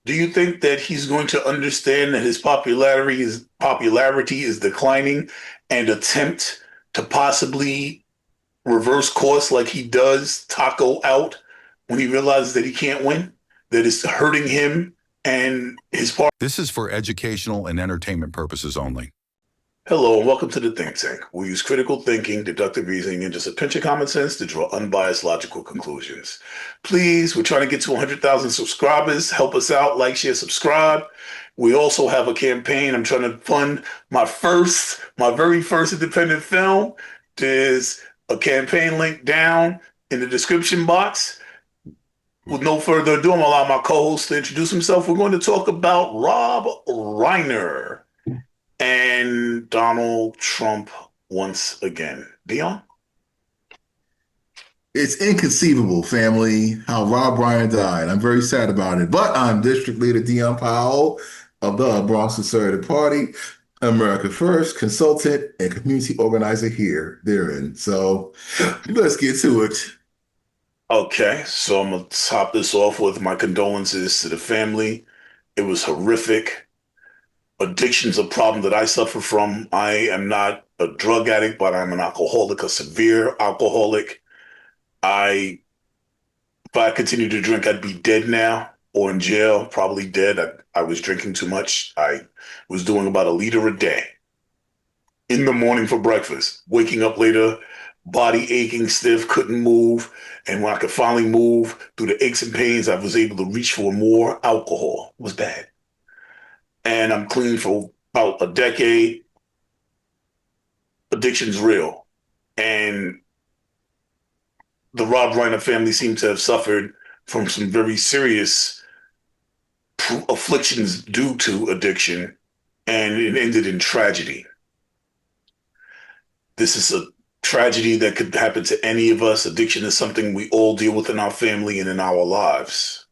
Do you think that he's going to understand that his popularity is declining and attempt to possibly reverse course like he does Taco out when he realizes that he can't win, that it's hurting him and his party? This is for educational and entertainment purposes only. Hello and welcome to the Think Tank. We use critical thinking, deductive reasoning, and just a pinch of common sense to draw unbiased logical conclusions. Please, we're trying to get to 100,000 subscribers. Help us out, like, share, subscribe. We also have a campaign. I'm trying to fund my very first independent film. There's a campaign link down in the description box. With no further ado, I'm going to allow my co-host to introduce himself. We're going to talk about Rob Reiner and Donald Trump once again. Dion? It's inconceivable, family, how Rob Reiner died. I'm very sad about it. But I'm District Leader Dion Powell of the Bronx Conservative Party, America First, consultant and community organizer here, therein. So let's get to it. Okay, so I'm going to top this off with my condolences to the family. It was horrific. Addiction's a problem that I suffer from. I am not a drug addict, but I'm an alcoholic, a severe alcoholic. If I continued to drink, I'd be dead now or in jail, probably dead. I was drinking too much. I was doing about a liter a day in the morning for breakfast, waking up later, body aching, stiff, couldn't move. And when I could finally move through the aches and pains, I was able to reach for more alcohol. It was bad. And I'm clean for about a decade. Addiction's real. And the Rob Reiner family seemed to have suffered from some very serious afflictions due to addiction, and it ended in tragedy. This is a tragedy that could happen to any of us. Addiction is something we all deal with in our family and in our lives.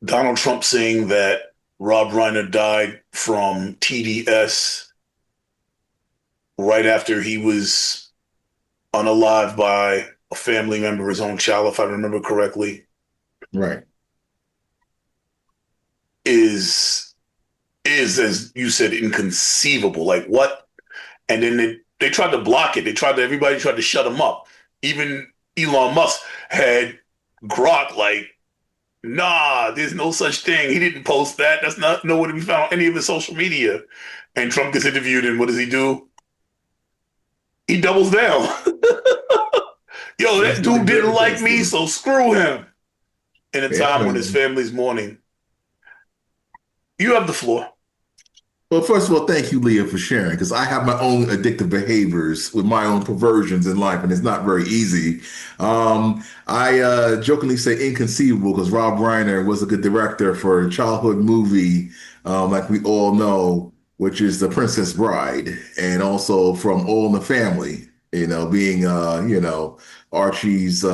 Donald Trump saying that Rob Reiner died from TDS right after he was unalived by a family member, his own child, if I remember correctly. Right. Is as you said, inconceivable. Like what? And then they tried to block it. Everybody tried to shut him up. Even Elon Musk had Grok like, nah, there's no such thing. He didn't post that. That's not nowhere to be found on any of his social media. And Trump gets interviewed, and what does he do? He doubles down. Yo, that dude didn't like me, so screw him. In a time when his family's mourning. You have the floor. Well, first of all, thank you, Leah, for sharing, because I have my own addictive behaviors with my own perversions in life, and it's not very easy. I jokingly say inconceivable because Rob Reiner was a good director for a childhood movie, like we all know, which is The Princess Bride, and also from All in the Family, being, Archie's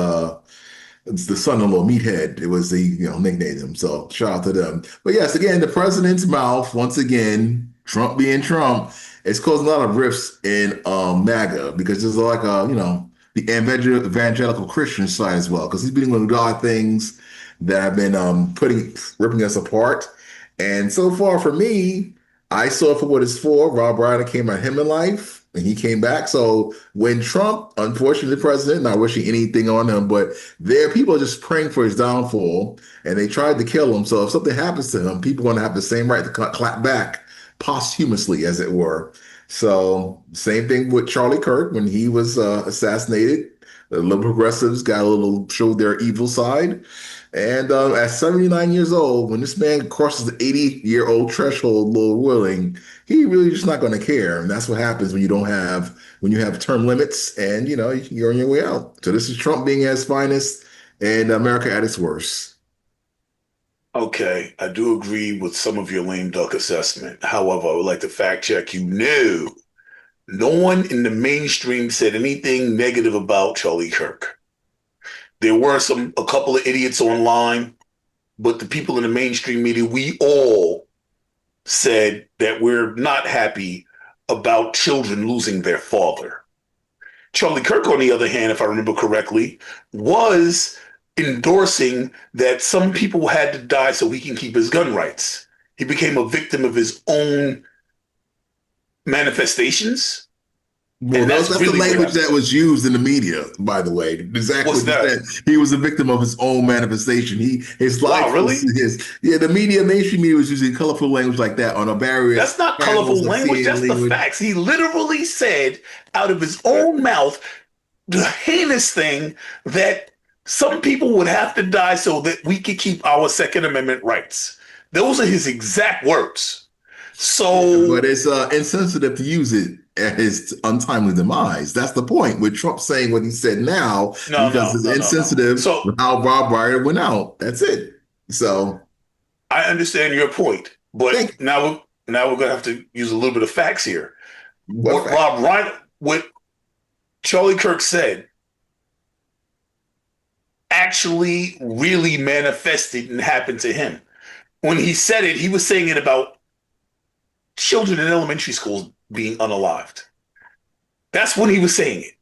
it's the son-in-law, Meathead. It was the, nicknamed him. So shout out to them. But yes, again, the president's mouth, once again, Trump being Trump, it's causing a lot of rifts in MAGA because there's like the evangelical Christian side as well, because he's been doing a lot of things that have been ripping us apart. And so far for me, I saw it for what it's for. Rob Reiner came at him in life. And he came back. So when Trump, unfortunately, the president, not wishing anything on him, but there people are just praying for his downfall, and they tried to kill him. So if something happens to him, people are going to have the same right to clap back posthumously, as it were. So same thing with Charlie Kirk when he was assassinated. The liberal progressives showed their evil side. And at 79 years old, when this man crosses the 80-year-old threshold, Lord willing, he really just not going to care. And that's what happens when you have term limits and, you're on your way out. So this is Trump being at his finest and America at its worst. Okay, I do agree with some of your lame duck assessment. However, I would like to fact check you. No one in the mainstream said anything negative about Charlie Kirk. There were a couple of idiots online, but the people in the mainstream media, we all said that we're not happy about children losing their father. Charlie Kirk, on the other hand, if I remember correctly, was endorsing that some people had to die so he can keep his gun rights. He became a victim of his own manifestations, Well, and that's that's the really what language that happened. was used in the media, by the way. Exactly What's what you that? said. He was a victim of his own manifestation. His Wow, life was really? his. Yeah, the media, mainstream media, was using colorful language like that on a various That's not panels colorful of language. seeing That's the language. facts. He literally said out of his own mouth the heinous thing that some people would have to die so that we could keep our Second Amendment rights. Those are his exact words. Yeah, So, but it's insensitive to use it at his untimely demise. That's the point with Trump saying what he said now, no, because no, it's no, no, no. insensitive So, with how Rob Reiner went out. That's it. So, I understand your point, but thank you. now we're going to have to use a little bit of facts here. What What Charlie Kirk said actually really manifested and happened to him. When he said it, he was saying it about children in elementary schools being unalived. That's when he was saying it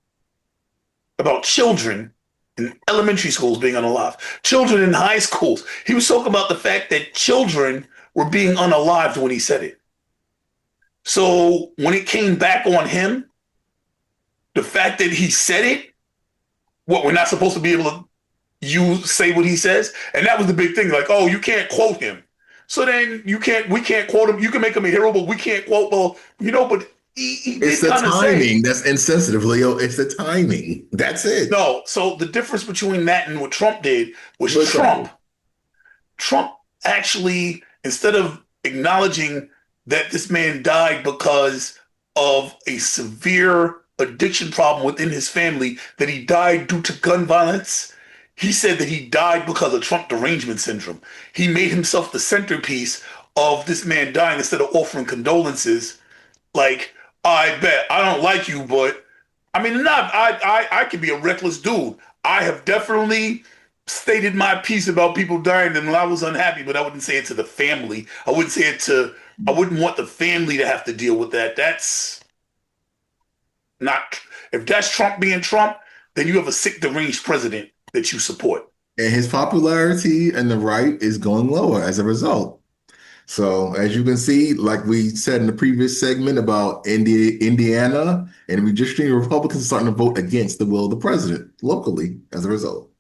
about children in elementary schools being unalived, children in high schools. He was talking about the fact that children were being unalived when he said it. So when it came back on him, the fact that he said it, what we're not supposed to be able to you say what he says, and that was the big thing. Like, oh, you can't quote him, so then we can't quote him. You can make him a hero, but we can't quote. Well, but he It's did the kind of say timing that's insensitive, Leo. It's the timing. That's it. no. So the difference between that and what Trump did was For example, Trump actually, instead of acknowledging that this man died because of a severe addiction problem within his family, that he died due to gun violence, he said that he died because of Trump derangement syndrome. He made himself the centerpiece of this man dying instead of offering condolences. Like, I bet I don't like you, but I mean, not I could be a reckless dude. I have definitely stated my piece about people dying and I was unhappy, but I wouldn't say it to the family. I wouldn't want the family to have to deal with that. That's not, if that's Trump being Trump, then you have a sick, deranged president that you support. and his popularity in the right is going lower as a result. So, as you can see, like we said in the previous segment about Indiana and redistricting, Republicans are starting to vote against the will of the president locally as a result.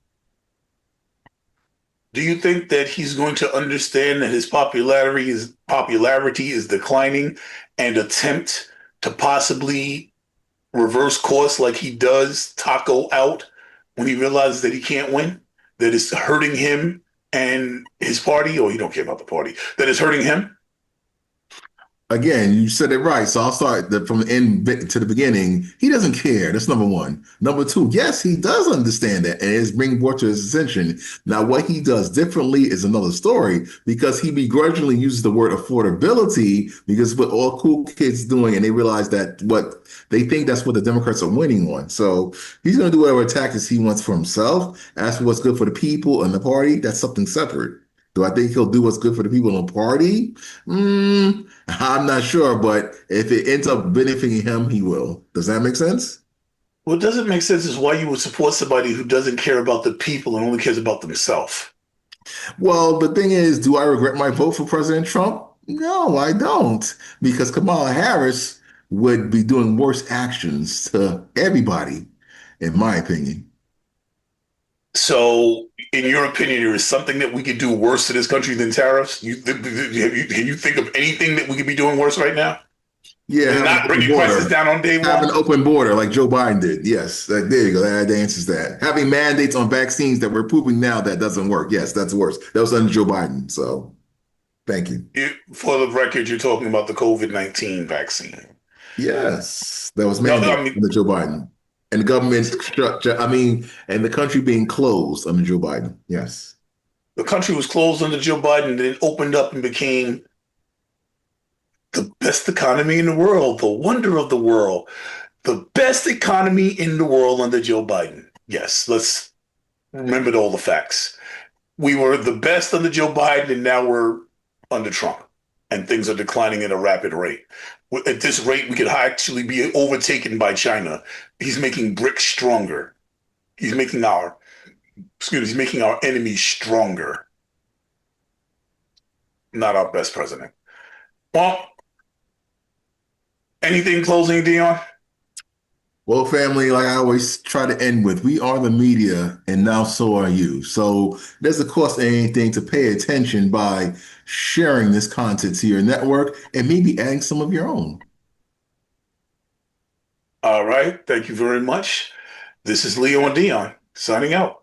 Do you think that he's going to understand that his popularity is declining and attempt to possibly reverse course like he does Taco out when he realizes that he can't win, that it's hurting him and his party, or you don't care about the party, that is hurting him? Again, you said it right. So I'll start from the end to the beginning. He doesn't care. That's number one. Number two, yes, he does understand that and it's being brought to his attention. Now, what he does differently is another story because he begrudgingly uses the word affordability because what all cool kids doing and they realize that what they think that's what the Democrats are winning on. So he's going to do whatever tactics he wants for himself. As for what's good for the people and the party, that's something separate. Do I think he'll do what's good for the people in the party? I'm not sure, but if it ends up benefiting him, he will. Does that make sense? What doesn't make sense is why you would support somebody who doesn't care about the people and only cares about themselves. Well, the thing is, do I regret my vote for President Trump? No, I don't, because Kamala Harris would be doing worse actions to everybody, in my opinion. So, in your opinion, there is something that we could do worse to this country than tariffs? Can you think of anything that we could be doing worse right now? Yeah, And having an not open bringing prices border. down on day Have one? an open border like Joe Biden did. Yes, there you go. That answers that. Having mandates on vaccines that we're proving now that doesn't work. Yes, that's worse. That was under Joe Biden. So thank you. For the record, you're talking about the COVID-19 vaccine. Yes, that was No, mandated I mean, under Joe Biden. And the government structure, and the country being closed under Joe Biden. Yes. the country was closed under Joe Biden and then opened up and became the best economy in the world, the wonder of the world, the best economy in the world under Joe Biden. Yes, let's remember all the facts. We were the best under Joe Biden, and now we're under Trump, and things are declining at a rapid rate. At this rate, we could actually be overtaken by China. He's making BRICS stronger. He's making our He's making our enemies stronger, not our best president. Well, anything closing, Dion? Well, family, like I always try to end with, we are the media, and now so are you. So it doesn't cost anything to pay attention by sharing this content to your network and maybe adding some of your own. All right. Thank you very much. This is Leo and Dion signing out.